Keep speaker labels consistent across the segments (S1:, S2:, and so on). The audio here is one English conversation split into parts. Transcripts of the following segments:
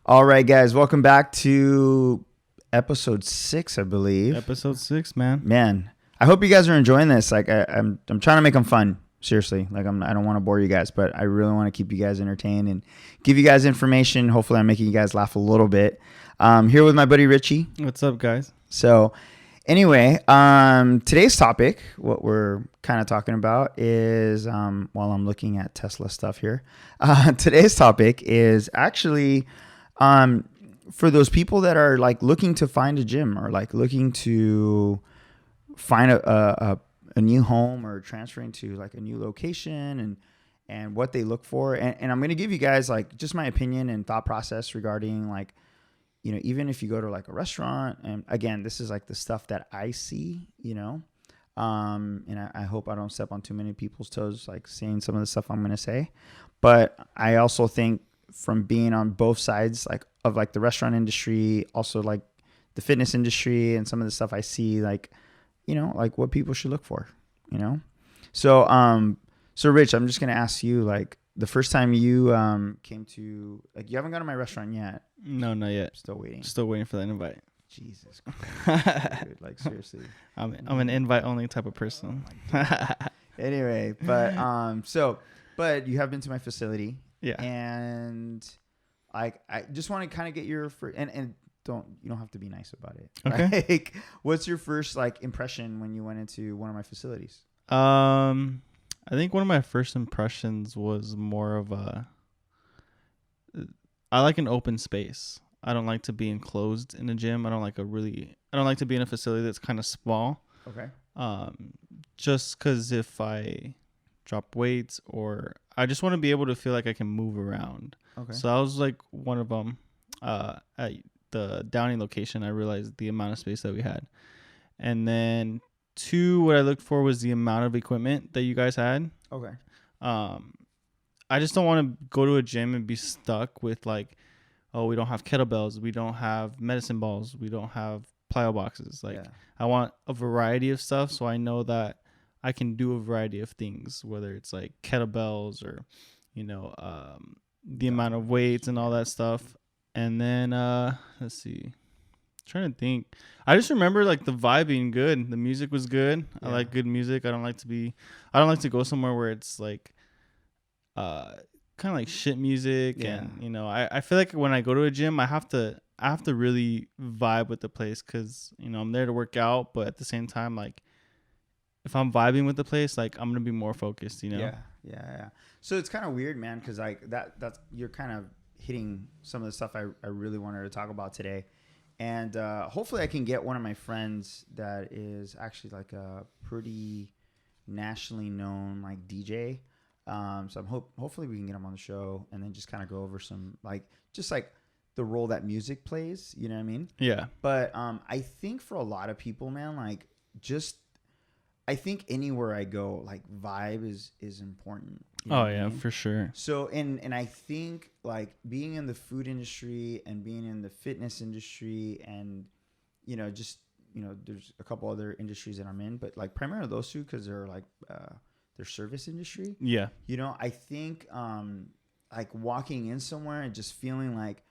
S1: All right, guys, welcome back to episode 6, I believe.
S2: Episode 6, man.
S1: Man, I hope you guys are enjoying this. Like, I'm trying to make them fun. Seriously, like I don't want to bore you guys, but I really want to keep you guys entertained and give you guys information. Hopefully, I'm making you guys laugh a little bit. Here with my buddy Richie.
S2: What's up, guys?
S1: So, anyway, today's topic, what we're kind of talking about is, while I'm looking at Tesla stuff here, today's topic is actually, for those people that are like looking to find a gym or like looking to find a new home or transferring to like a new location and what they look for. And I'm going to give you guys like just my opinion and thought process regarding like, you know, even if you go to like a restaurant, and again, this is like the stuff that I see, you know, and I hope I don't step on too many people's toes, like saying some of the stuff I'm going to say. But I also think from being on both sides, like of like the restaurant industry, also like the fitness industry and some of the stuff I see, like, you know, like what people should look for, you know? So, so Rich, I'm just going to ask you, like, the first time you came to, like, you haven't gone to my restaurant yet.
S2: No, not yet.
S1: Still waiting.
S2: Still waiting for that invite.
S1: Jesus Christ, dude, like, seriously.
S2: I'm an invite-only type of person.
S1: Anyway, but but you have been to my facility.
S2: Yeah.
S1: And, like, I just want to kind of get your, and you don't have to be nice about it.
S2: Okay.
S1: Like, what's your first like impression when you went into one of my facilities?
S2: I think one of my first impressions was more of I like an open space. I don't like to be enclosed in a gym. I don't like to be in a facility that's kind of small.
S1: Okay.
S2: Just because if I drop weights or I just want to be able to feel like I can move around.
S1: Okay.
S2: So that was like one of them. At the Downey location, I realized the amount of space that we had. And then 2, what I looked for was the amount of equipment that you guys had.
S1: Okay.
S2: I just don't want to go to a gym and be stuck with like, oh, we don't have kettlebells, we don't have medicine balls, we don't have plyo boxes. Like, yeah. I want a variety of stuff so I know that I can do a variety of things, whether it's like kettlebells or, you know, the amount of weights and all that stuff. And then, let's see, I'm trying to think. I just remember like the vibe being good. The music was good. Yeah. I like good music. I don't like to go somewhere where it's like, kind of like shit music. Yeah. And, you know, I feel like when I go to a gym, I have to really vibe with the place. 'Cause, you know, I'm there to work out, but at the same time, like if I'm vibing with the place, like I'm going to be more focused, you know?
S1: Yeah. So it's kind of weird, man. 'Cause like that's, you're kind of hitting some of the stuff I really wanted to talk about today. And hopefully I can get one of my friends that is actually like a pretty nationally known like DJ. So I'm hopefully we can get him on the show and then just kind of go over some like just like the role that music plays, you know what I mean?
S2: Yeah.
S1: But I think for a lot of people, man, like just I think anywhere I go, like vibe is important.
S2: You know yeah, for sure.
S1: So and I think like being in the food industry and being in the fitness industry and you know just you know there's a couple other industries that I'm in, but like primarily those two because they're like they're service industry.
S2: Yeah.
S1: You know, I think like walking in somewhere and just feeling like,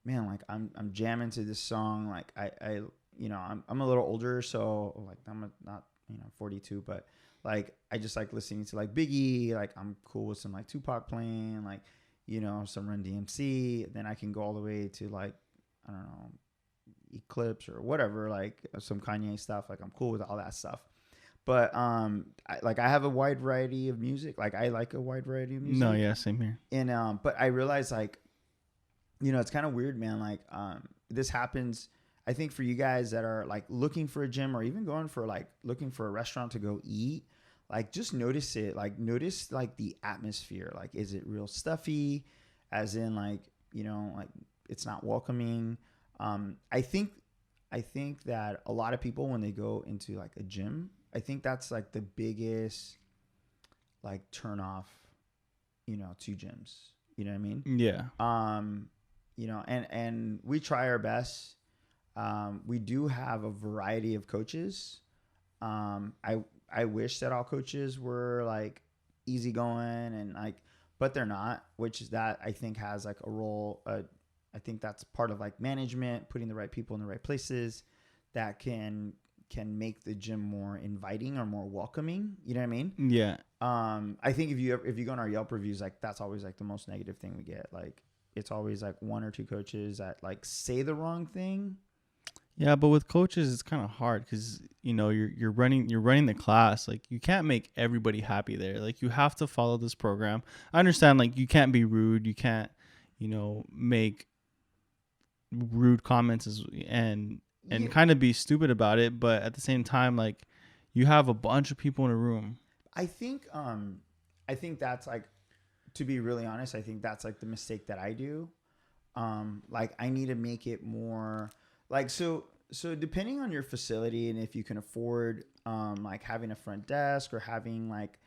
S1: man, like I'm jamming to this song. Like I you know I'm a little older, so like I'm not. You know, 42, but like I just like listening to like Biggie. Like I'm cool with some like Tupac playing, like you know some Run DMC. Then I can go all the way to like I don't know Eclipse or whatever, like some Kanye stuff. Like I'm cool with all that stuff. But I have a wide variety of music. Like I like a wide variety of music.
S2: No, yeah, same here.
S1: And but I realize like you know it's kind of weird, man. Like this happens. I think for you guys that are like looking for a gym or even going for like looking for a restaurant to go eat, like just notice it, like notice like the atmosphere. Like, is it real stuffy? As in like, you know, like it's not welcoming. I think that a lot of people when they go into like a gym, I think that's like the biggest like turn off, you know, to gyms. You know what I mean?
S2: Yeah.
S1: You know, and we try our best. We do have a variety of coaches. I wish that all coaches were like easygoing and like, but they're not, which is that I think has like a role, I think that's part of like management, putting the right people in the right places that can make the gym more inviting or more welcoming. You know what I mean?
S2: Yeah.
S1: I think if you go on our Yelp reviews, like that's always like the most negative thing we get. Like it's always like one or two coaches that like say the wrong thing.
S2: Yeah, but with coaches, it's kind of hard because you're running the class. Like you can't make everybody happy there. Like you have to follow this program. I understand. Like you can't be rude. You can't, make rude comments and kind of be stupid about it. But at the same time, like you have a bunch of people in a room.
S1: I think that's like, to be really honest, I think that's like the mistake that I do. Like I need to make it more like, so depending on your facility and if you can afford, like having a front desk or having like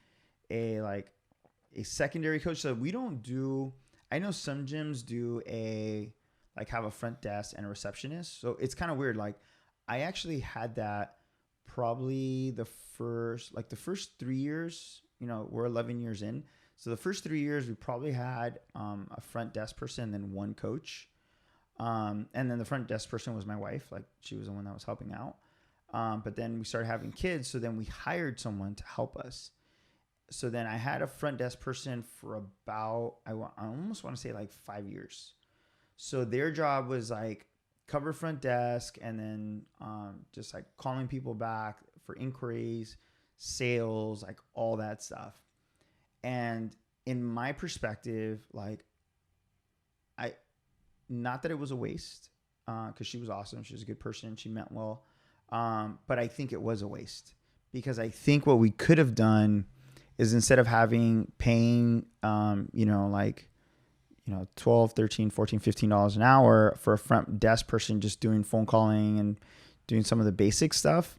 S1: a secondary coach. So I know some gyms do have a front desk and a receptionist. So it's kind of weird. Like I actually had that probably the first 3 years, we're 11 years in. So the first 3 years we probably had a front desk person and then one coach. And then the front desk person was my wife. Like she was the one that was helping out. But then we started having kids. So then we hired someone to help us. So then I had a front desk person for about, I almost want to say like 5 years. So their job was like cover front desk and then just like calling people back for inquiries, sales, like all that stuff. And in my perspective, like not that it was a waste, because she was awesome. She was a good person. She meant well. But I think it was a waste because I think what we could have done is instead of paying, $12, $13, $14, $15 an hour for a front desk person just doing phone calling and doing some of the basic stuff,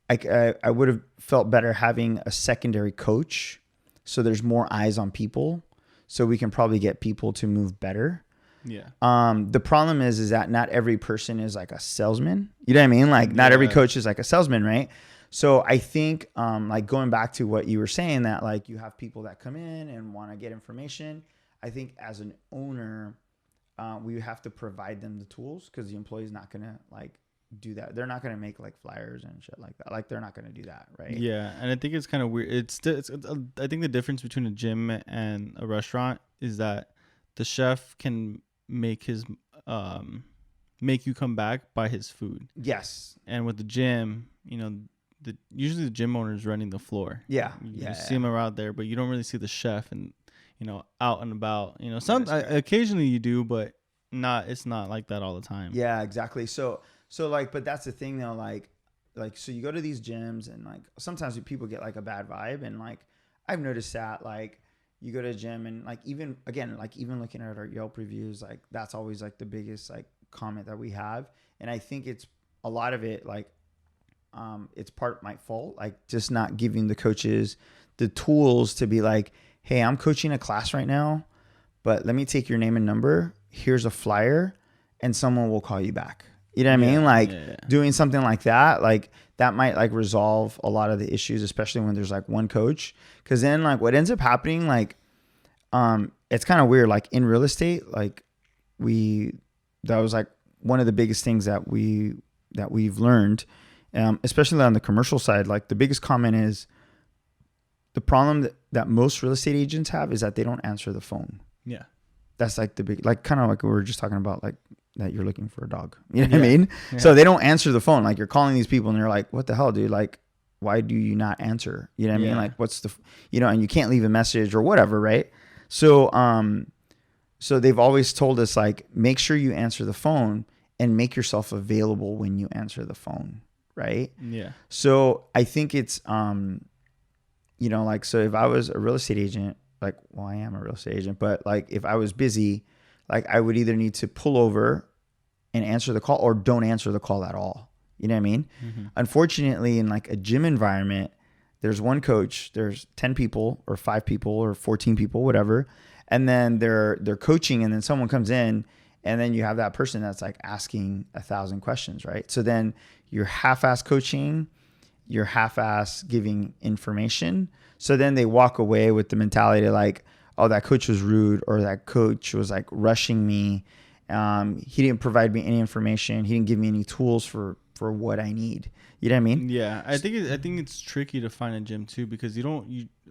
S1: I would have felt better having a secondary coach so there's more eyes on people so we can probably get people to move better.
S2: Yeah.
S1: The problem is that not every person is like a salesman. You know what I mean? Like not every coach is like a salesman, right? So I think like going back to what you were saying, that like you have people that come in and want to get information. I think as an owner, we have to provide them the tools because the employee is not going to like do that. They're not going to make like flyers and shit like that. Like they're not going to do that, right?
S2: Yeah, and I think it's kind of weird. I think the difference between a gym and a restaurant is that the chef can make you come back by his food.
S1: Yes.
S2: And with the gym, usually the gym owner is running the floor.
S1: Yeah.
S2: You see him around there, but you don't really see the chef and out and about. Occasionally you do, but it's not like that all the time.
S1: Yeah, exactly. So like, but that's the thing though, like so you go to these gyms and like sometimes people get like a bad vibe, and like I've noticed that like you go to a gym and like even looking at our Yelp reviews, like that's always like the biggest like comment that we have. And I think it's a lot of it like it's part my fault, like just not giving the coaches the tools to be like, hey, I'm coaching a class right now, but let me take your name and number. Here's a flyer and someone will call you back. You know what I mean? Like doing something like that might like resolve a lot of the issues, especially when there's like one coach. Cause then like what ends up happening, like, it's kind of weird. Like in real estate, like that was like one of the biggest things that we've learned, especially on the commercial side. Like the biggest comment is the problem that most real estate agents have is that they don't answer the phone.
S2: Yeah.
S1: That's like the big, like kind of like we were just talking about, like that you're looking for a dog. You know what I mean? Yeah. So they don't answer the phone. Like you're calling these people and you're like, what the hell, dude? Like, why do you not answer? You know what I mean? Like what's the, and you can't leave a message or whatever. Right. So, so they've always told us like, make sure you answer the phone and make yourself available when you answer the phone. Right.
S2: Yeah.
S1: So I think it's, like, so if I was a real estate agent, like, well, I am a real estate agent, but like if I was busy, like I would either need to pull over and answer the call or don't answer the call at all. You know what I mean? Mm-hmm. Unfortunately, in like a gym environment, there's one coach, there's 10 people or 5 people or 14 people, whatever. And then they're coaching, and then someone comes in, and then you have that person that's like asking 1,000 questions, right? So then you're half-ass coaching, you're half-ass giving information. So then they walk away with the mentality like, oh, that coach was rude, or that coach was like rushing me. He didn't provide me any information. He didn't give me any tools for what I need. You know what I mean?
S2: Yeah, I think it's tricky to find a gym too, because a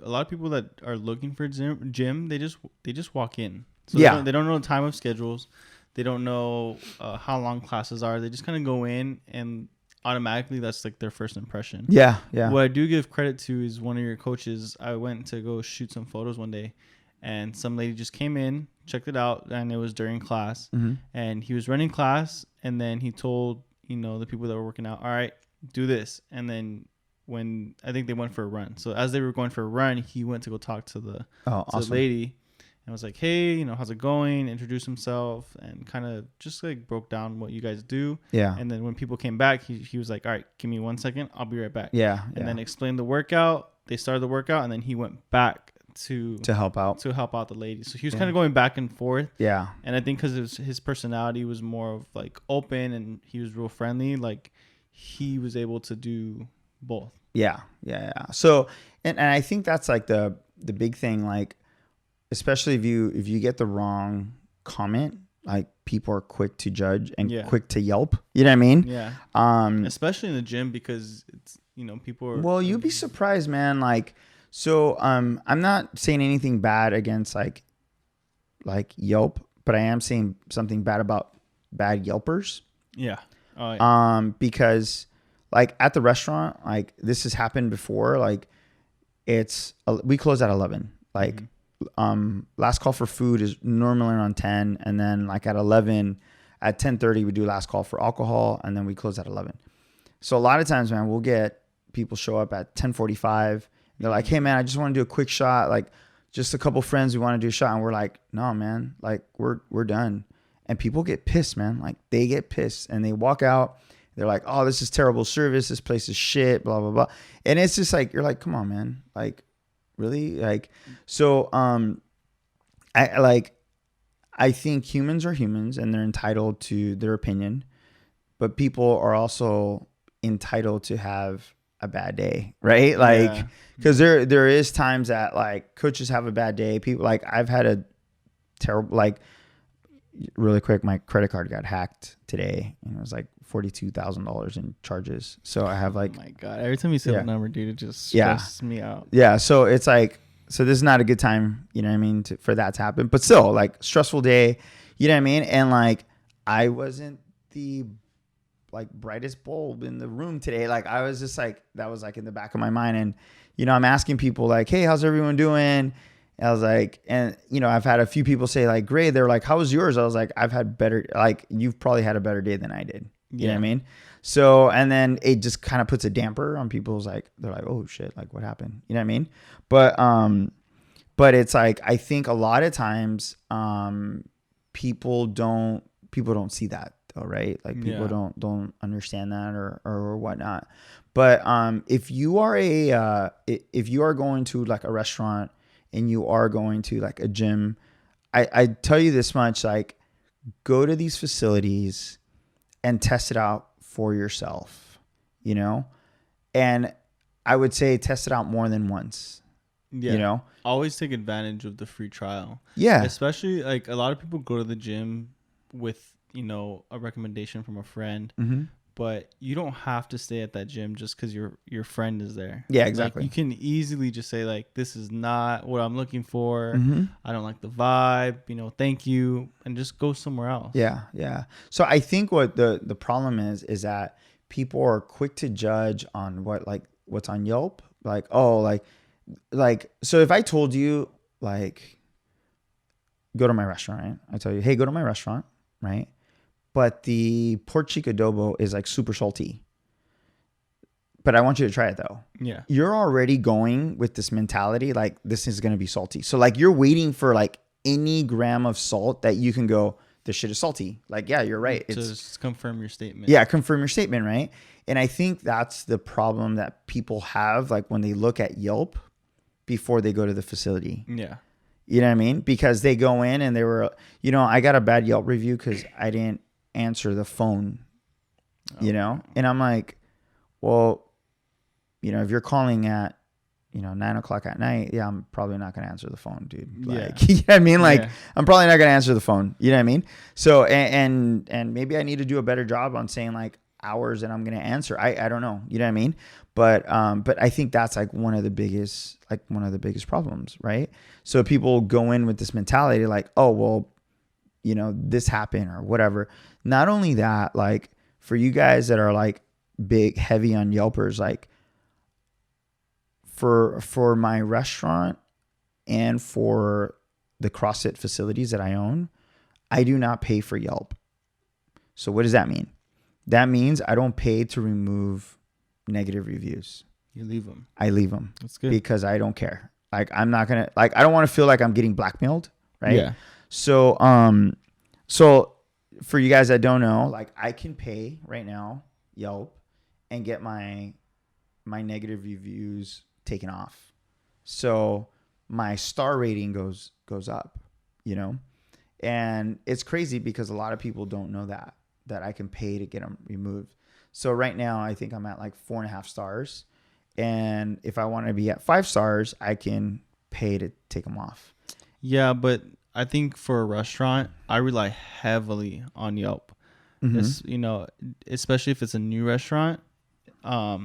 S2: lot of people that are looking for a gym, they just walk in. So they don't know the time of schedules. They don't know how long classes are. They just kind of go in, and automatically that's like their first impression.
S1: Yeah, yeah.
S2: What I do give credit to is one of your coaches. I went to go shoot some photos one day, and some lady just came in, checked it out, and it was during class.
S1: Mm-hmm.
S2: And he was running class, and then he told the people that were working out, all right, do this. And then when I think they went for a run, so as they were going for a run, he went to go talk to the
S1: awesome.
S2: the lady. And was like, hey, how's it going? Introduce himself and kind of just like broke down what you guys do.
S1: Yeah.
S2: And then when people came back, he was like, all right, give me 1 second. I'll be right back.
S1: Yeah.
S2: And then explained the workout. They started the workout, and then he went back to
S1: help out
S2: the lady. So he was kind of going back and forth.
S1: Yeah.
S2: And I think because his personality was more of like open, and he was real friendly, like he was able to do both.
S1: Yeah. So, and I think that's like the big thing, like, especially if you get the wrong comment, like people are quick to judge and quick to Yelp. You know what I mean?
S2: Yeah. Especially in the gym, because it's people are.
S1: Well, you'd be surprised, man. Like, so I'm not saying anything bad against like Yelp, but I am saying something bad about bad Yelpers.
S2: Yeah. Oh, yeah.
S1: Because like at the restaurant, like this has happened before. Like we close at 11. Like. Mm-hmm. Last call for food is normally around 10, and then like at 11, at 10:30 we do last call for alcohol, and then we close at 11. So a lot of times, man, we'll get people show up at 10:45. They're like, hey man, I just want to do a quick shot, like just a couple friends, we want to do a shot. And we're like, no man, like we're done. And people get pissed, man. Like they get pissed and they walk out. They're like, oh, this is terrible service, this place is shit, blah blah blah. And it's just like, you're like, come on man, like really? Like, so, I think humans are humans and they're entitled to their opinion, but people are also entitled to have a bad day, right? Like, because there is times that like coaches have a bad day. People like I've had a terrible, like really quick, my credit card got hacked today and it was like $42,000 in charges. So I have like,
S2: oh my God, every time you say that number, dude, it just stresses me out.
S1: Yeah. So it's like, so this is not a good time, you know what I mean, for that to happen, but still like stressful day, you know what I mean? And like, I wasn't the like brightest bulb in the room today. Like I was just like, that was like in the back of my mind. And, I'm asking people like, hey, how's everyone doing? I was like, and I've had a few people say like, great. They're like, how was yours? I was like, I've had better, like you've probably had a better day than I did. You know what I mean? So, and then it just kind of puts a damper on people's like, they're like, oh shit, like what happened? You know what I mean? But it's like, I think a lot of times, people don't see that though, right? Like people don't understand that or whatnot. But, if you are going to like a restaurant and you are going to like a gym, I tell you this much, like go to these facilities and test it out for yourself, and I would say test it out more than once. Yeah.
S2: Always take advantage of the free trial.
S1: Yeah.
S2: Especially like a lot of people go to the gym with, a recommendation from a friend, but you don't have to stay at that gym just because your friend is there.
S1: Yeah, exactly.
S2: Like, you can easily just say like, this is not what I'm looking for. I don't like the vibe, thank you. And just go somewhere else.
S1: Yeah. Yeah. So I think what the problem is that people are quick to judge on what's on Yelp. Like, oh, like, so if I told you like, go to my restaurant, right? I tell you, hey, go to my restaurant, right? But the pork cheek adobo is like super salty. But I want you to try it though.
S2: Yeah.
S1: You're already going with this mentality, like this is going to be salty. So like you're waiting for like any gram of salt that you can go, this shit is salty. Like, yeah, you're right.
S2: It's just confirm your statement.
S1: Yeah. Confirm your statement. Right. And I think that's the problem that people have, like when they look at Yelp before they go to the facility.
S2: Yeah.
S1: You know what I mean? Because they go in and they were, I got a bad Yelp review because I didn't answer the phone, and I'm like, well, if you're calling at, 9 o'clock at night, yeah, I'm probably not going to answer the phone, dude. Like,
S2: Yeah.
S1: you know what I mean? Like,
S2: Yeah.
S1: I'm probably not going to answer the phone. You know what I mean? So, and maybe I need to do a better job on saying like hours that I'm going to answer. I don't know. You know what I mean? But I think that's like one of the biggest problems, right? So people go in with this mentality like, oh, well, this happened or whatever. Not only that, like for you guys that are like big, heavy on Yelpers, like for my restaurant and for the CrossFit facilities that I own, I do not pay for Yelp. So what does that mean? That means I don't pay to remove negative reviews.
S2: You leave them.
S1: I leave them.
S2: That's good.
S1: Because I don't care. Like I'm not going to, like I don't want to feel like I'm getting blackmailed, right?
S2: Yeah.
S1: So for you guys that don't know, like I can pay right now Yelp and get my negative reviews taken off. So my star rating goes up, and it's crazy because a lot of people don't know that I can pay to get them removed. So right now I think I'm at like 4.5 stars. And if I want to be at 5 stars, I can pay to take them off.
S2: Yeah. But I think for a restaurant, I rely heavily on Yelp.
S1: Mm-hmm.
S2: It's, especially if it's a new restaurant. I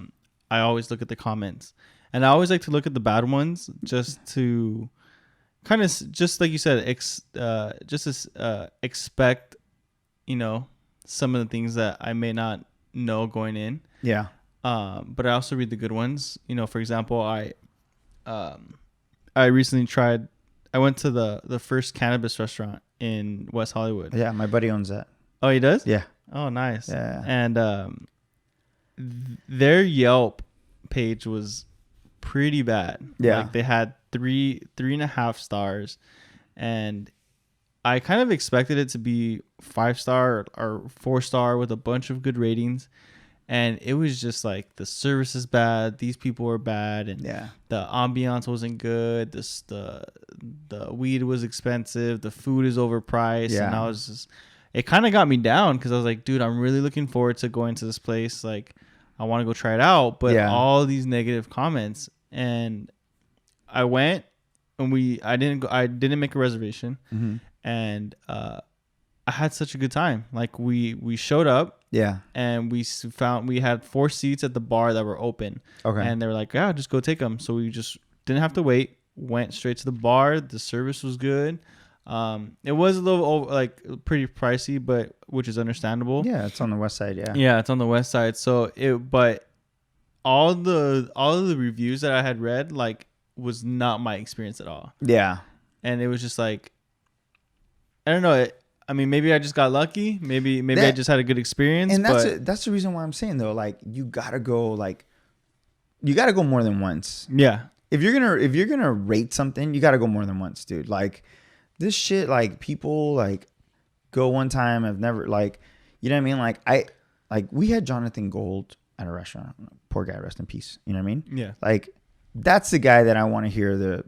S2: always look at the comments, and I always like to look at the bad ones just to kind of, just like you said, expect, some of the things that I may not know going in.
S1: Yeah.
S2: But I also read the good ones. For example, I recently tried. I went to the first cannabis restaurant in West Hollywood.
S1: Yeah, my buddy owns that.
S2: Oh, he does?
S1: Yeah.
S2: Oh, nice.
S1: Yeah.
S2: And their Yelp page was pretty bad.
S1: Yeah.
S2: Like they had 3.5 stars, and I kind of expected it to be 5-star or 4-star with a bunch of good ratings. And it was just like the service is bad. These people were bad, and the ambiance wasn't good. The weed was expensive. The food is overpriced, and I was just, it kind of got me down because I was like, dude, I'm really looking forward to going to this place. Like, I want to go try it out, but all these negative comments, and I went, and I didn't make a reservation,
S1: mm-hmm.
S2: and I had such a good time. Like we showed up.
S1: Yeah.
S2: And we had 4 seats at the bar that were open. Okay. And they were like, yeah, just go take them. So we just didn't have to wait. Went straight to the bar. The service was good. It was a little pretty pricey, but which is understandable.
S1: Yeah, it's on the west side. Yeah.
S2: Yeah, it's on the west side. So but all the reviews that I had read was not my experience at all.
S1: Yeah.
S2: And it was just like, I don't know. I mean, maybe I just got lucky. Maybe I just had a good experience.
S1: And that's the reason why I'm saying though, like you gotta go more than once.
S2: Yeah.
S1: If you're gonna rate something, you gotta go more than once, dude. Like this shit, like people like go one time. I've never you know what I mean? We had Jonathan Gold at a restaurant. Poor guy, rest in peace. You know what I mean?
S2: Yeah.
S1: Like that's the guy that I want to hear the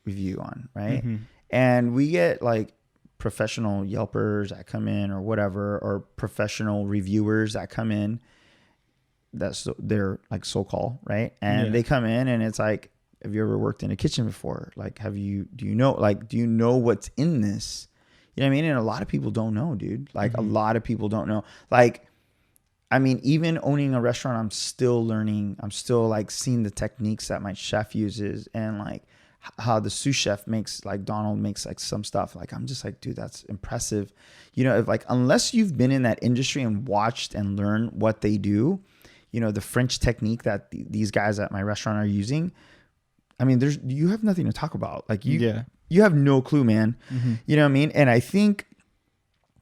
S1: review on, right? Mm-hmm. And we get like professional Yelpers that come in or whatever, or professional reviewers that come in. They're like so-called, right? And they come in and it's like, have you ever worked in a kitchen before? Like, do you know what's in this? You know what I mean? And a lot of people don't know, dude. Like a lot of people don't know. Like, I mean, even owning a restaurant, I'm still learning. I'm still like seeing the techniques that my chef uses and like how the sous chef makes, like Donald makes like some stuff. Like, I'm just like, dude, that's impressive. If unless you've been in that industry and watched and learned what they do, the French technique that these guys at my restaurant are using, I mean, you have nothing to talk about. Like you have no clue, man. Mm-hmm. You know what I mean? And I think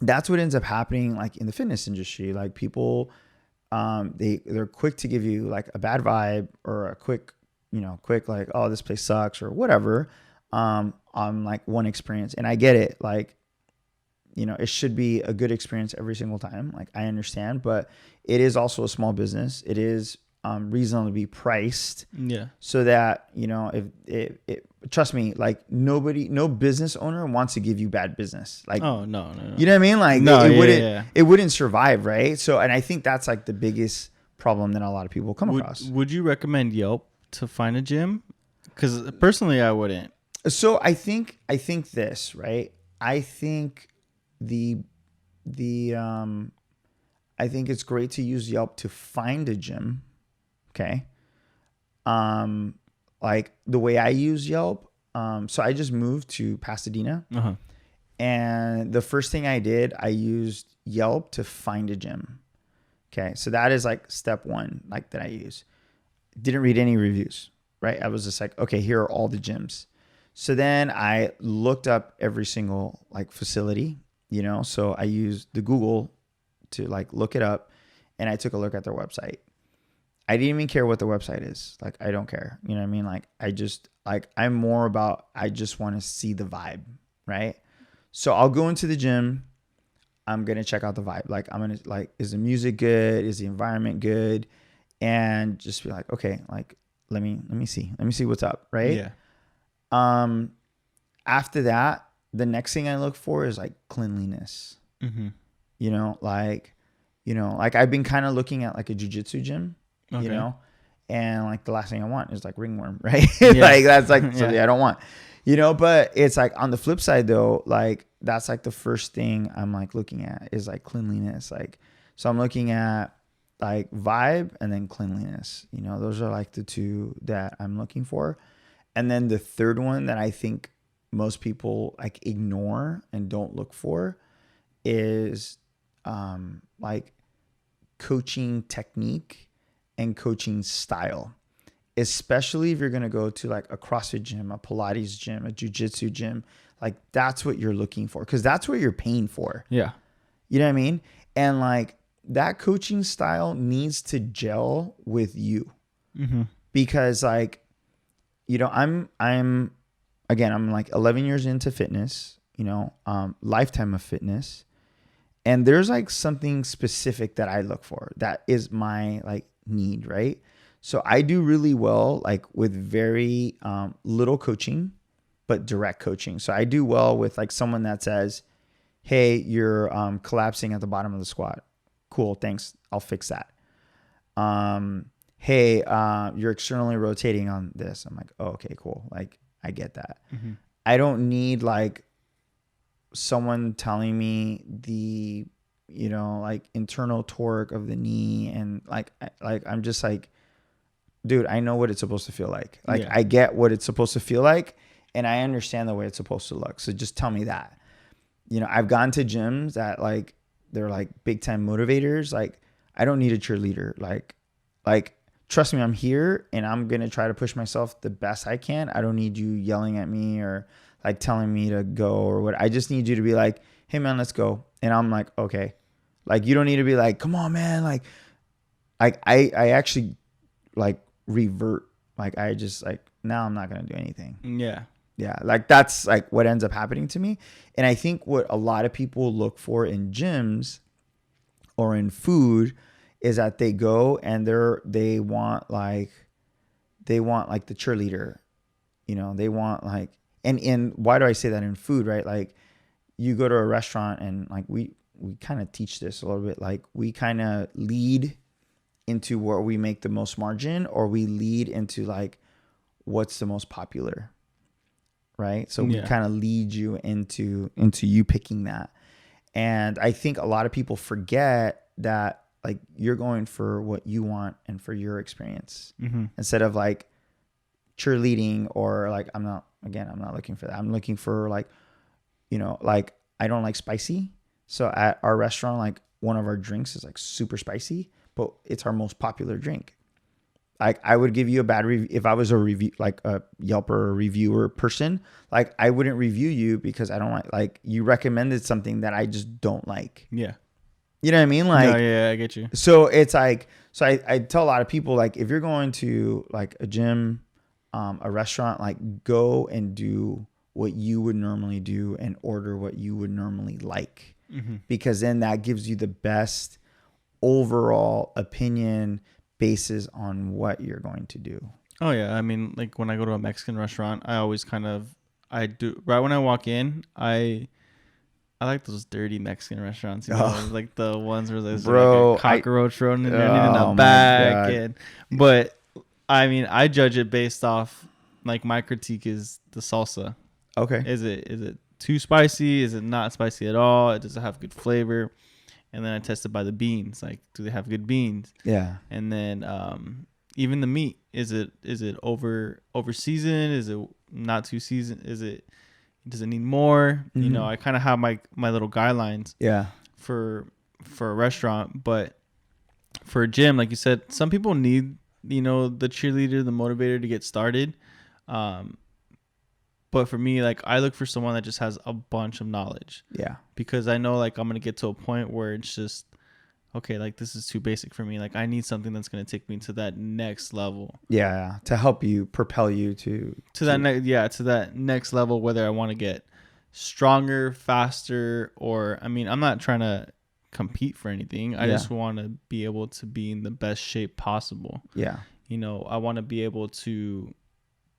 S1: that's what ends up happening like in the fitness industry. Like people, they're quick to give you like a bad vibe or a quick like, oh, this place sucks or whatever, on like one experience. And I get it. Like, it should be a good experience every single time. Like I understand, but it is also a small business. It is reasonably priced. Yeah. So that, if trust me, like no business owner wants to give you bad business. Like, oh no. You know what I mean? Like it wouldn't survive. Right. So, and I think that's like the biggest problem that a lot of people come across.
S2: Would you recommend Yelp to find a gym? Because personally, I wouldn't.
S1: So I think this, right? I think the I think it's great to use Yelp to find a gym. Okay. Like the way I use Yelp. So I just moved to Pasadena, and the first thing I did, I used Yelp to find a gym. Okay. So that is like step one, like that I use. Didn't read any reviews, right? I was just like, okay, here are all the gyms. So then I looked up every single like facility, you know, so I used the Google to like look it up, and I took a look at their website. I didn't even care what the website is. Like, I don't care. You know what I mean? Like, I just like, I'm more about, I just want to see the vibe, right? So I'll go into the gym. I'm going to check out the vibe. Like, I'm going to like, is the music good? Is the environment good? And just be like, okay, like, let me see what's up. Right.
S2: Yeah.
S1: After that, the next thing I look for is like cleanliness, you know, like I've been kind of looking at like a jiu-jitsu gym, you know, and like the last thing I want is like ringworm, right? Like that's like something I don't want, you know, but it's like on the flip side though, like that's like the first thing I'm like looking at is like cleanliness. Like, so I'm looking at like vibe and then cleanliness, you know, those are like the two that I'm looking for. And then the third one that I think most people like ignore and don't look for is like coaching technique and coaching style, especially if you're going to go to like a CrossFit gym, a Pilates gym, a jiu-jitsu gym. Like that's what you're looking for, because that's what you're paying for.
S2: Yeah. You
S1: know what I mean? And like that coaching style needs to gel with you, because like, you know, I'm like 11 years into fitness, you know, lifetime of fitness. And there's like something specific that I look for that is my like need, right? So I do really well like with very little coaching, but direct coaching. So I do well with like someone that says, hey, you're collapsing at the bottom of the squat. Cool, thanks. I'll fix that. Hey, you're externally rotating on this. I'm like, oh, okay, cool. Like, I get that. I don't need like someone telling me the, you know, like internal torque of the knee. And like I'm just like, dude, I know what it's supposed to feel like. Like, I get what it's supposed to feel like, and I understand the way it's supposed to look. So just tell me that. You know, I've gone to gyms that like, they're like big time motivators. Like, I don't need a cheerleader. Like, trust me, I'm here and I'm going to try to push myself the best I can. I don't need you yelling at me or like telling me to go or what. I just need you to be like, hey man, let's go. And I'm like, okay. Like, you don't need to be like, come on, man. Like I actually like revert. Like, I just like, now I'm not going to do anything.
S2: Yeah.
S1: Yeah. Like, that's like what ends up happening to me. And I think what a lot of people look for in gyms or in food is that they go and they want like the cheerleader, you know, they want like, and why do I say that in food, right? Like, you go to a restaurant and like we kind of teach this a little bit. Like, we kind of lead into where we make the most margin, or we lead into like what's the most popular, right? So we kind of lead you into you picking that. And I think a lot of people forget that like you're going for what you want and for your experience, instead of like cheerleading, or like, I'm not looking for that. I'm looking for like, you know, like I don't like spicy. So at our restaurant, like one of our drinks is like super spicy, but it's our most popular drink. Like, I would give you a bad review if I was a review, like a Yelper or reviewer person. Like, I wouldn't review you because I don't like you recommended something that I just don't like.
S2: Yeah.
S1: You know what I mean? Like,
S2: yeah, I get you.
S1: So it's like, so I tell a lot of people, like, if you're going to like a gym, a restaurant, like, go and do what you would normally do and order what you would normally like, because then that gives you the best overall opinion basis on what you're going to do.
S2: Oh yeah, I mean, like when I go to a Mexican restaurant, I always I do right when I walk in, I like those dirty Mexican restaurants, you know, like the ones where there's like a cockroach rolling in a bag. But I mean, I judge it based off like my critique is the salsa.
S1: Okay.
S2: Is it too spicy? Is it not spicy at all? Does it have good flavor? And then I tested by the beans. Like, do they have good beans?
S1: Yeah.
S2: And then even the meat, is it over seasoned? Is it not too seasoned? Does it need more?
S1: Mm-hmm.
S2: You know, I kind of have my little guidelines.
S1: Yeah.
S2: For a restaurant, but for a gym, like you said, some people need, you know, the cheerleader, the motivator to get started. But for me, like, I look for someone that just has a bunch of knowledge. Yeah. Because I know, like, I'm going to get to a point where it's just, okay, like, this is too basic for me. Like, I need something that's going to take me to that next level.
S1: Yeah. To help you, propel you to
S2: that next level, whether I want to get stronger, faster, or, I mean, I'm not trying to compete for anything. I just want to be able to be in the best shape possible. Yeah. You know, I want to be able to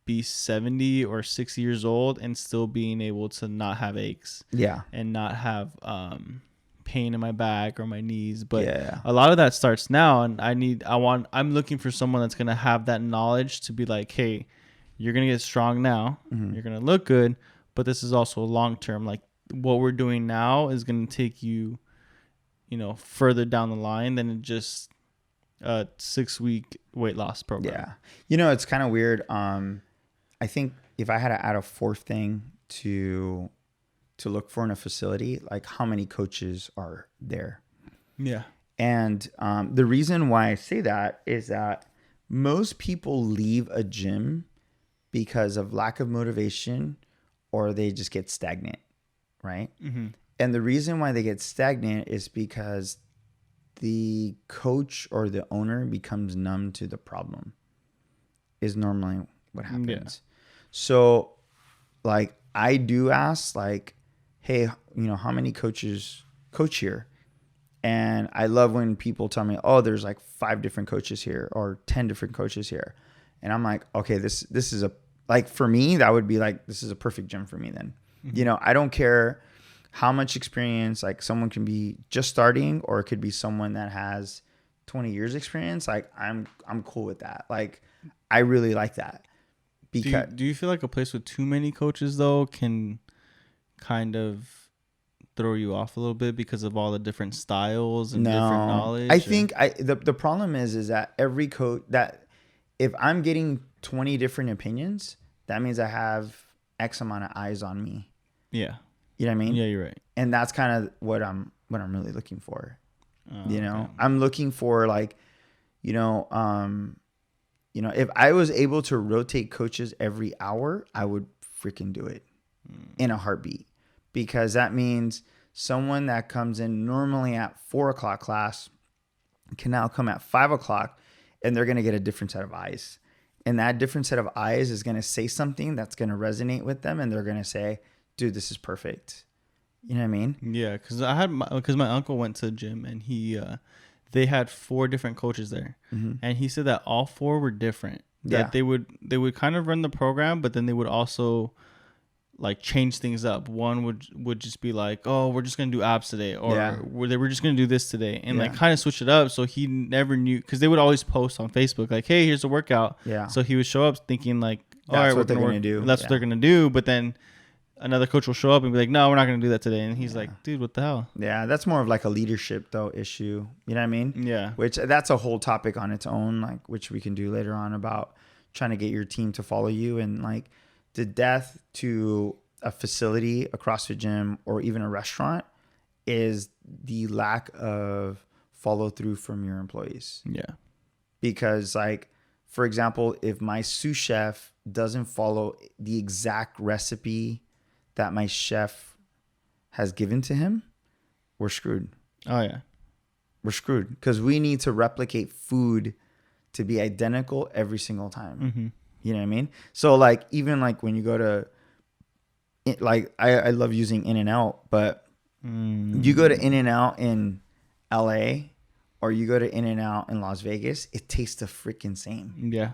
S2: be 70 or 60 years old and still being able to not have aches. Yeah. And not have pain in my back or my knees. But a lot of that starts now, and I'm looking for someone that's going to have that knowledge to be like, hey, you're going to get strong now. Mm-hmm. You're going to look good, but this is also long term. Like, what we're doing now is going to take you, you know, further down the line than just a 6-week weight loss program.
S1: Yeah. You know, it's kind of weird. I think if I had to add a fourth thing to look for in a facility, like, how many coaches are there? Yeah. And the reason why I say that is that most people leave a gym because of lack of motivation, or they just get stagnant, right? Mm-hmm. And the reason why they get stagnant is because the coach or the owner becomes numb to the problem, is normally what happens. Yeah. So, like, I do ask, like, hey, you know, how many coaches coach here? And I love when people tell me, oh, there's like 5 different coaches here or 10 different coaches here. And I'm like, okay, this is like, for me, that would be like, this is a perfect gym for me then. Mm-hmm. You know, I don't care how much experience, like, someone can be just starting, or it could be someone that has 20 years experience. Like, I'm cool with that. Like, I really like that.
S2: Because do you feel like a place with too many coaches, though, can kind of throw you off a little bit because of all the different styles and different knowledge?
S1: I think the problem is that every coach, that if I'm getting 20 different opinions, that means I have X amount of eyes on me. Yeah. You know what I mean?
S2: Yeah, you're right.
S1: And that's kind of what I'm really looking for. You know, okay. I'm looking for, like, you know, if I was able to rotate coaches every hour, I would freaking do it in a heartbeat, because that means someone that comes in normally at 4:00 class can now come at 5:00, and they're going to get a different set of eyes. And that different set of eyes is going to say something that's going to resonate with them, and they're going to say, dude, this is perfect. You know what I mean?
S2: Yeah, because my uncle went to a gym, and they had 4 different coaches there. Mm-hmm. And he said that all 4 were different. That they would kind of run the program, but then they would also, like, change things up. One would just be like, oh, we're just going to do abs today. Or we're just going to do this today. And like, kind of switch it up. So he never knew, because they would always post on Facebook like, hey, here's a workout. Yeah. So he would show up thinking like,
S1: that's what they're going to do.
S2: That's what they're going to do. But then another coach will show up and be like, no, we're not going to do that today. And he's like, dude, what the hell?
S1: Yeah, that's more of like a leadership, though, issue. You know what I mean? Yeah. Which, that's a whole topic on its own, like, which we can do later on, about trying to get your team to follow you. And, like, the death to a facility, a CrossFit gym, or even a restaurant is the lack of follow through from your employees. Yeah. Because, like, for example, if my sous chef doesn't follow the exact recipe that my chef has given to him, we're screwed.
S2: Oh, yeah.
S1: We're screwed, because we need to replicate food to be identical every single time. Mm-hmm. You know what I mean? So, like, even like when you go to, like, I love using In-N-Out, but you go to In-N-Out in LA or you go to In-N-Out in Las Vegas, it tastes the freaking same. Yeah.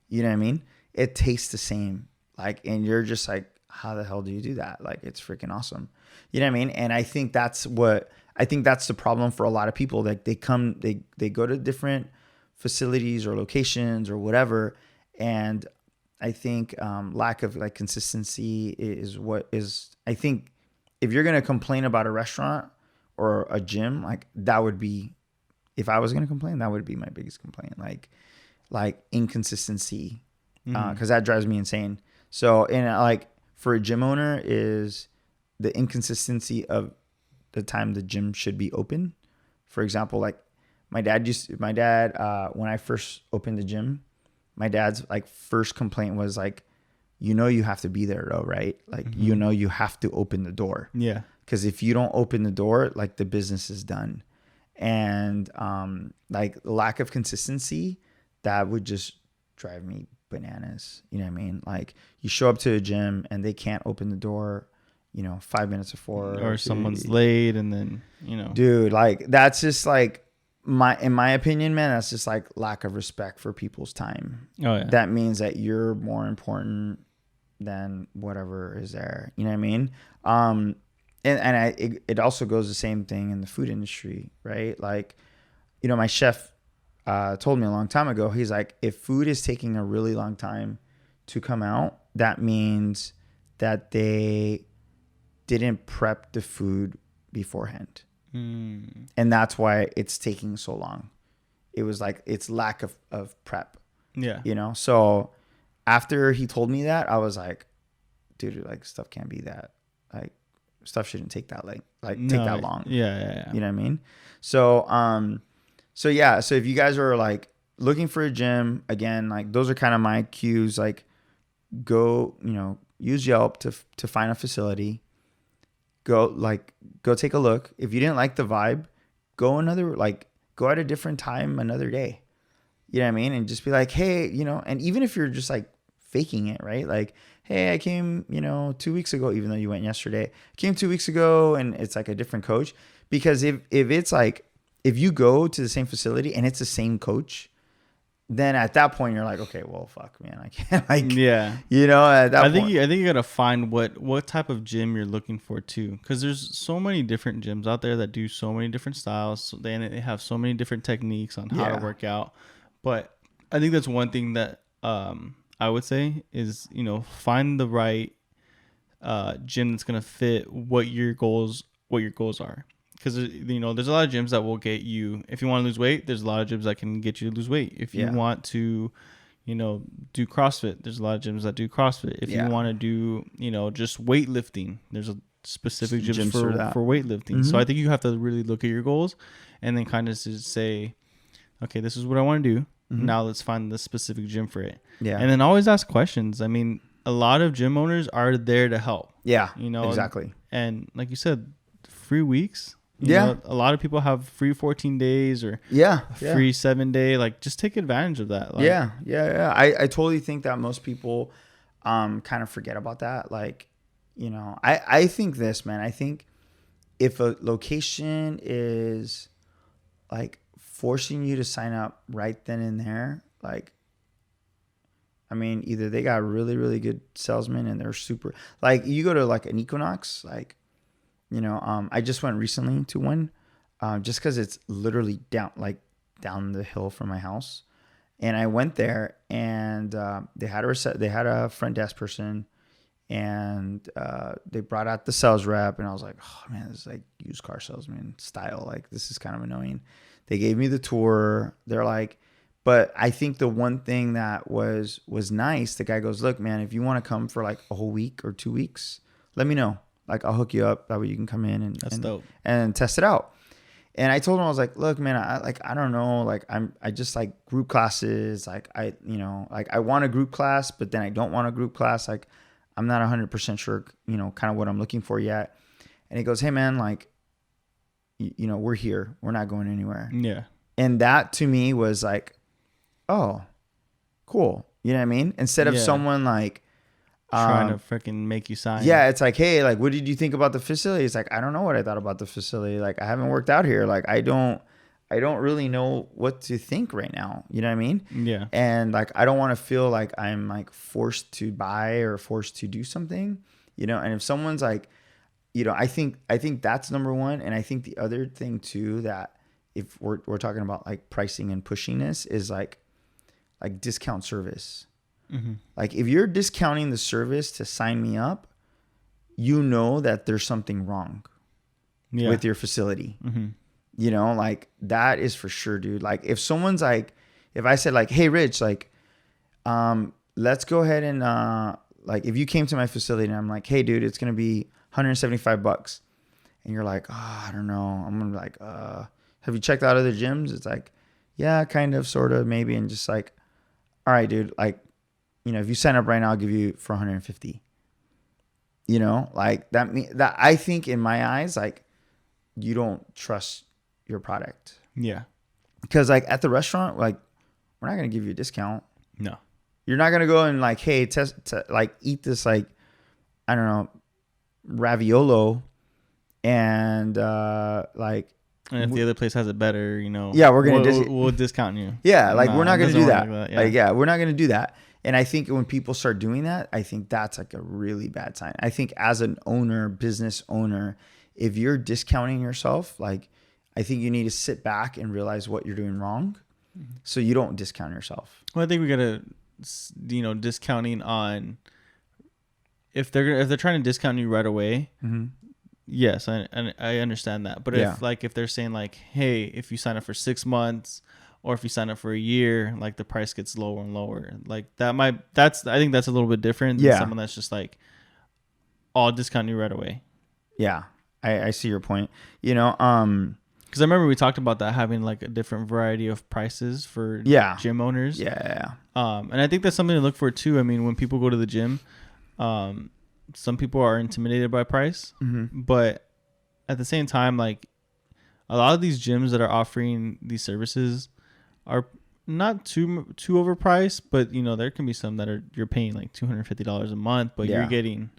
S1: You know what I mean? It tastes the same. Like, and you're just like, how the hell do you do that? Like, it's freaking awesome. You know what I mean? And I think that's the problem for a lot of people. Like, they go to different facilities or locations or whatever, and I think lack of like consistency is what is. I think if you're gonna complain about a restaurant or a gym, like that would be, if I was gonna complain, that would be my biggest complaint. Like inconsistency, because that drives me insane. So, and like for a gym owner is the inconsistency of the time the gym should be open. For example, like my dad, when I first opened the gym, my dad's like first complaint was like, you have to be there though, right? Like, you have to open the door.
S2: Yeah.
S1: Because if you don't open the door, like the business is done. And like lack of consistency, that would just drive me bananas. You know what I mean? Like you show up to a gym and they can't open the door, 5 minutes before.
S2: Or someone's late and then,
S1: Dude, like that's just like in my opinion, man, that's just like lack of respect for people's time.
S2: Oh yeah.
S1: That means that you're more important than whatever is there. You know what I mean? It also goes the same thing in the food industry, right? Like, my chef told me a long time ago, he's like, if food is taking a really long time to come out, that means that they didn't prep the food beforehand. And that's why it's taking so long. It was like, it's lack of prep.
S2: Yeah.
S1: So after he told me that, I was like, dude, like stuff can't be that, like stuff shouldn't take that take that long.
S2: Yeah.
S1: You know what I mean? So so if you guys are like looking for a gym, again, like those are kind of my cues, like go, use Yelp to find a facility. Go take a look. If you didn't like the vibe, go at a different time another day. You know what I mean? And just be like, hey, and even if you're just like faking it, right? Like, hey, I came, 2 weeks ago, even though you went yesterday. I came 2 weeks ago and it's like a different coach. Because if it's like, if you go to the same facility and it's the same coach, then at that point you're like, okay, well, fuck, man, I can't at that point.
S2: I think you gotta find what type of gym you're looking for too, because there's so many different gyms out there that do so many different styles. So they have so many different techniques on how to work out. But I think that's one thing that I would say is find the right gym that's gonna fit what your goals are. Because there's a lot of gyms that will get you, if you want to lose weight, there's a lot of gyms that can get you to lose weight. If you want to, do CrossFit, there's a lot of gyms that do CrossFit. If you want to do, just weightlifting, there's a specific gyms for weightlifting. So I think you have to really look at your goals and then kind of just say, okay, this is what I want to do. Now let's find the specific gym for it. Yeah. And then always ask questions. I mean, a lot of gym owners are there to help.
S1: Yeah, exactly.
S2: And like you said, free weeks.
S1: A
S2: lot of people have free 14 days or free 7 day. Like, just take advantage of that. Like,
S1: I totally think that most people kind of forget about that. Like, I think this, man. I think if a location is like forcing you to sign up right then and there, like, I mean, either they got really, really good salesmen and they're super, like, you go to like an Equinox, like, I just went recently to one, just because it's literally down the hill from my house, and I went there and they had a front desk person, and they brought out the sales rep, and I was like, oh man, this is like used car salesman style, like this is kind of annoying. They gave me the tour. They're like, but I think the one thing that was nice, the guy goes, look, man, if you want to come for like a whole week or 2 weeks, let me know. Like, I'll hook you up. That way you can come in and test it out. And I told him, I was like, look, man, I don't know. Like, I just like group classes. Like, I want a group class, but then I don't want a group class. Like, I'm not 100% sure, kind of what I'm looking for yet. And he goes, hey man, like, we're here. We're not going anywhere.
S2: Yeah.
S1: And that to me was like, oh, cool. You know what I mean? Instead of someone like,
S2: trying to freaking make you sign.
S1: Yeah, it's like, hey, like, what did you think about the facility? It's like, I don't know what I thought about the facility. Like, I haven't worked out here. Like, I don't really know what to think right now. You know what I mean?
S2: Yeah.
S1: And like, I don't want to feel like I'm like forced to buy or forced to do something. And if someone's like, I think that's number one. And I think the other thing too, that if we're talking about like pricing and pushiness, is like discount service.
S2: Mm-hmm.
S1: Like if you're discounting the service to sign me up, you know that there's something wrong with your facility.
S2: Mm-hmm.
S1: You know, like that is for sure, dude. Like if someone's like, if I said like, hey, Rich, like, let's go ahead and, like if you came to my facility and I'm like, hey, dude, it's going to be $175. And you're like, oh, I don't know. I'm gonna be like, have you checked out other gyms? It's like, yeah, kind of, sort of, maybe. And just like, all right, dude, like, you know, if you sign up right now, I'll give you for 150. You know, like that I think in my eyes, like you don't trust your product.
S2: Yeah.
S1: Because like at the restaurant, like we're not gonna give you a discount.
S2: No.
S1: You're not gonna go and like, hey, like eat this like, I don't know, raviolo, and like.
S2: And if the other place has it better, you know,
S1: yeah, we're gonna
S2: we'll discount you.
S1: Yeah, like we're not gonna do that.
S2: Yeah.
S1: We're not gonna do that. And I think when people start doing that, I think that's like a really bad sign. I think as an owner, business owner, if you're discounting yourself, like I think you need to sit back and realize what you're doing wrong, so you don't discount yourself.
S2: Well, I think we gotta, you know, discounting on if they're trying to discount you right away.
S1: Mm-hmm.
S2: Yes, I understand that. But if they're saying like, hey, if you sign up for 6 months or if you sign up for a year, like the price gets lower and lower. Like I think that's a little bit different than someone that's just like, I'll discount you right away.
S1: Yeah, I see your point. You know,
S2: because I remember we talked about that, having like a different variety of prices for gym owners.
S1: Yeah.
S2: And I think that's something to look for too. I mean, when people go to the gym, some people are intimidated by price, but at the same time, like a lot of these gyms that are offering these services are not too overpriced, but you know, there can be some that you're paying like $250 a month, but you're getting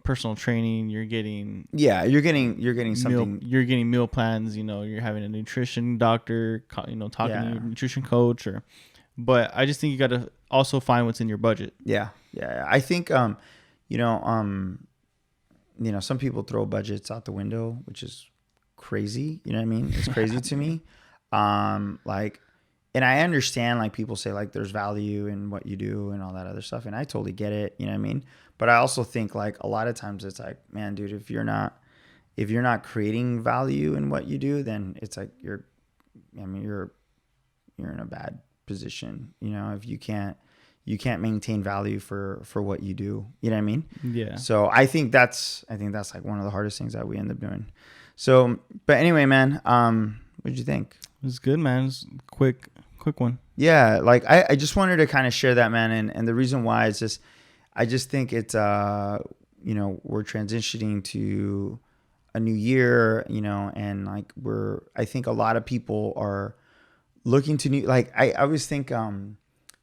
S2: personal training, you're getting
S1: you're getting something,
S2: you're getting meal plans, you know, you're having a nutrition doctor, you know, talking to your nutrition coach, but I just think you got to also find what's in your budget.
S1: Yeah. I think you know, some people throw budgets out the window, which is crazy. You know what I mean? It's crazy to me. Like, and I understand, like people say like there's value in what you do and all that other stuff. And I totally get it. You know what I mean? But I also think like a lot of times it's like, man, dude, if you're not creating value in what you do, then it's like you're in a bad position. You know, if you can't maintain value for what you do. You know what I mean?
S2: Yeah.
S1: So I think that's like one of the hardest things that we end up doing. So, but anyway, man, what did you think?
S2: It was good, man. It was quick one.
S1: Yeah. Like I just wanted to kind of share that, man. And the reason why is just, I just think it's, you know, we're transitioning to a new year, you know, and like I think a lot of people are looking to new, like I always think,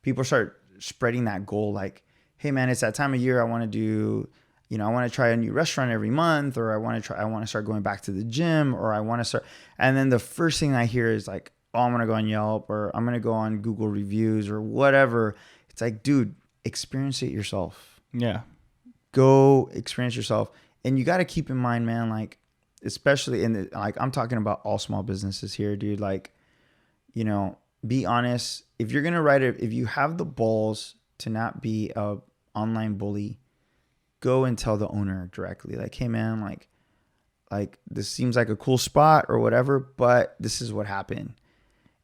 S1: people start spreading that goal, like, hey man, it's that time of year. I want to do, you know, I want to try a new restaurant every month, or I want to start going back to the gym, or I want to start. And then the first thing I hear is like, oh, I'm going to go on Yelp, or I'm going to go on Google reviews or whatever. It's like, dude, experience it yourself.
S2: Yeah.
S1: Go experience yourself. And you got to keep in mind, man, like, especially like, I'm talking about all small businesses here, dude. Like, you know, be honest. If you're going to write it, if you have the balls to not be a online bully, go and tell the owner directly, like, hey man, like this seems like a cool spot or whatever, but this is what happened.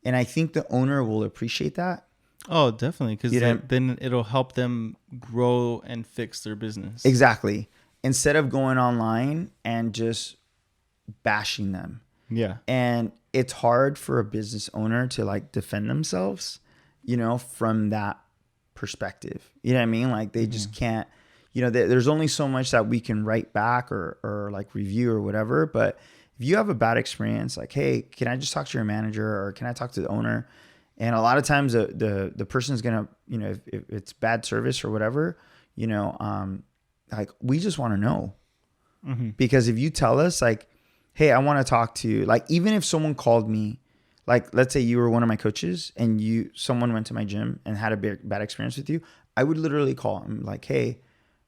S1: And I think the owner will appreciate that.
S2: Oh, definitely. Because then it'll help them grow and fix their business.
S1: Exactly. Instead of going online and just bashing them.
S2: Yeah.
S1: And it's hard for a business owner to like defend themselves, you know, from that perspective. You know what I mean? Like they just can't, you know, there's only so much that we can write back or like review or whatever. But if you have a bad experience, like, hey, can I just talk to your manager, or can I talk to the owner? And a lot of times the person's going to, you know, if it's bad service or whatever, you know, like we just want to know. Because if you tell us like, hey, I want to talk to you, like, even if someone called me, like, let's say you were one of my coaches and someone went to my gym and had a bad experience with you, I would literally call them like, hey,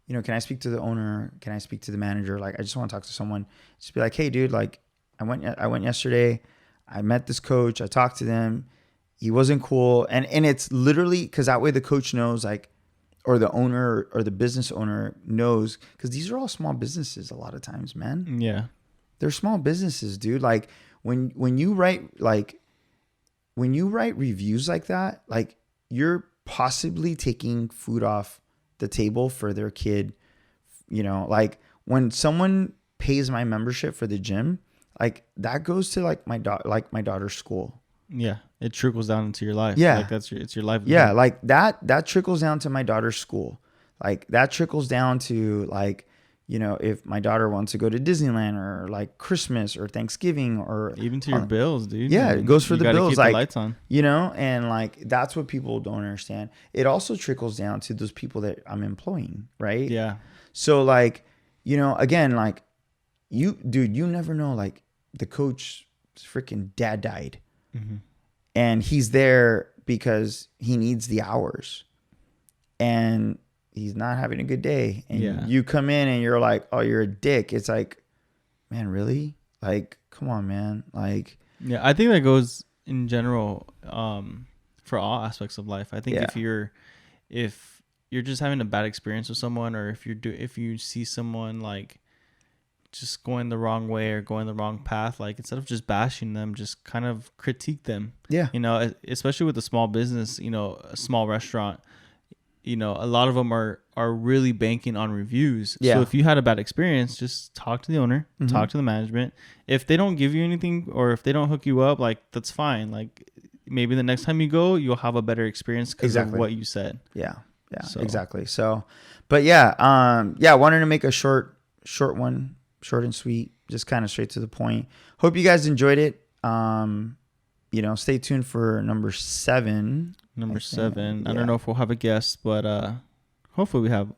S1: you know, can I speak to the owner? Can I speak to the manager? Like, I just want to talk to someone. Just be like, hey, dude, like, I went yesterday. I met this coach. I talked to them. He wasn't cool. And it's literally because that way the coach knows, like, or the owner or the business owner knows, because these are all small businesses a lot of times, man.
S2: Yeah.
S1: They're small businesses, dude. Like when you write reviews like that, like you're possibly taking food off the table for their kid. You know, like when someone pays my membership for the gym, like that goes to like my daughter's school.
S2: Yeah, it trickles down into your life.
S1: Yeah,
S2: like it's your livelihood.
S1: Yeah, like that trickles down to my daughter's school. Like that trickles down to like, you know, if my daughter wants to go to Disneyland or like Christmas or Thanksgiving or
S2: even to your bills, dude.
S1: Yeah, it goes for the bills.
S2: Keep
S1: like
S2: the lights on.
S1: You know, and like that's what people don't understand. It also trickles down to those people that I'm employing, right?
S2: Yeah.
S1: So like, you know, again, like you never know. Like the coach's freaking dad died.
S2: Mm-hmm.
S1: And he's there because he needs the hours. And he's not having a good day. And you come in and you're like, oh, you're a dick. It's like, man, really? Like, come on, man. Like,
S2: yeah, I think that goes in general for all aspects of life. I think if you're just having a bad experience with someone, or if you see someone like just going the wrong way or going the wrong path, like instead of just bashing them, just kind of critique them.
S1: Yeah.
S2: You know, especially with a small business, you know, a small restaurant, you know, a lot of them are really banking on reviews.
S1: Yeah.
S2: So if you had a bad experience, just talk to the owner, talk to the management. If they don't give you anything, or if they don't hook you up, like that's fine. Like maybe the next time you go, you'll have a better experience because of what you said.
S1: Yeah. Yeah, so. Exactly. So, but yeah, I wanted to make a short one. Short and sweet, just kind of straight to the point. Hope you guys enjoyed it. You know, stay tuned for number 7.
S2: Number 7. I don't know if we'll have a guest, but hopefully I'll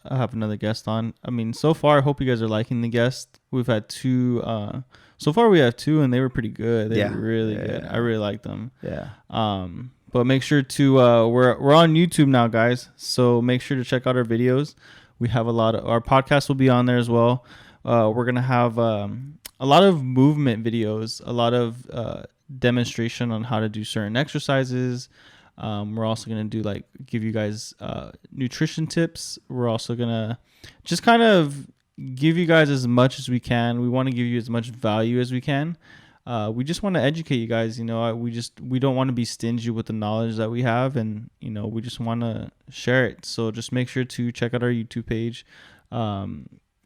S2: have another guest on. I mean, so far, I hope you guys are liking the guest. We've had 2. So far, we have 2, and they were pretty good. They were really good. I really liked them.
S1: Yeah.
S2: But make sure to we're on YouTube now, guys. So make sure to check out our videos. We have our podcast will be on there as well. We're going to have a lot of movement videos, a lot of demonstration on how to do certain exercises. We're also going to give you guys nutrition tips. We're also going to just kind of give you guys as much as we can. We want to give you as much value as we can. We just want to educate you guys. You know, we don't want to be stingy with the knowledge that we have, and you know, we just want to share it. So just make sure to check out our YouTube page.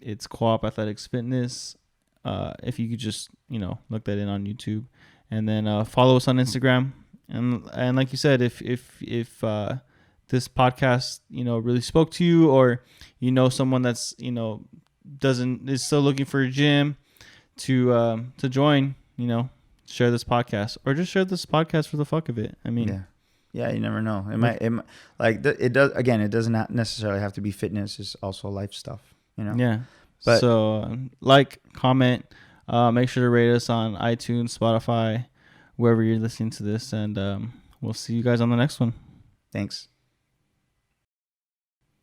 S2: It's CoOp Athletics Fitness. If you could just, you know, look that in on YouTube, and then follow us on Instagram. And like you said, if this podcast, you know, really spoke to you, or you know someone that's, you know, is still looking for a gym to join, you know, share this podcast, or just share this podcast for the fuck of it. I mean,
S1: yeah, you never know. It does. Again, it doesn't necessarily have to be fitness. It's also life stuff. You know?
S2: Yeah. But so comment, make sure to rate us on iTunes, Spotify, wherever you're listening to this, and we'll see you guys on the next one.
S1: Thanks.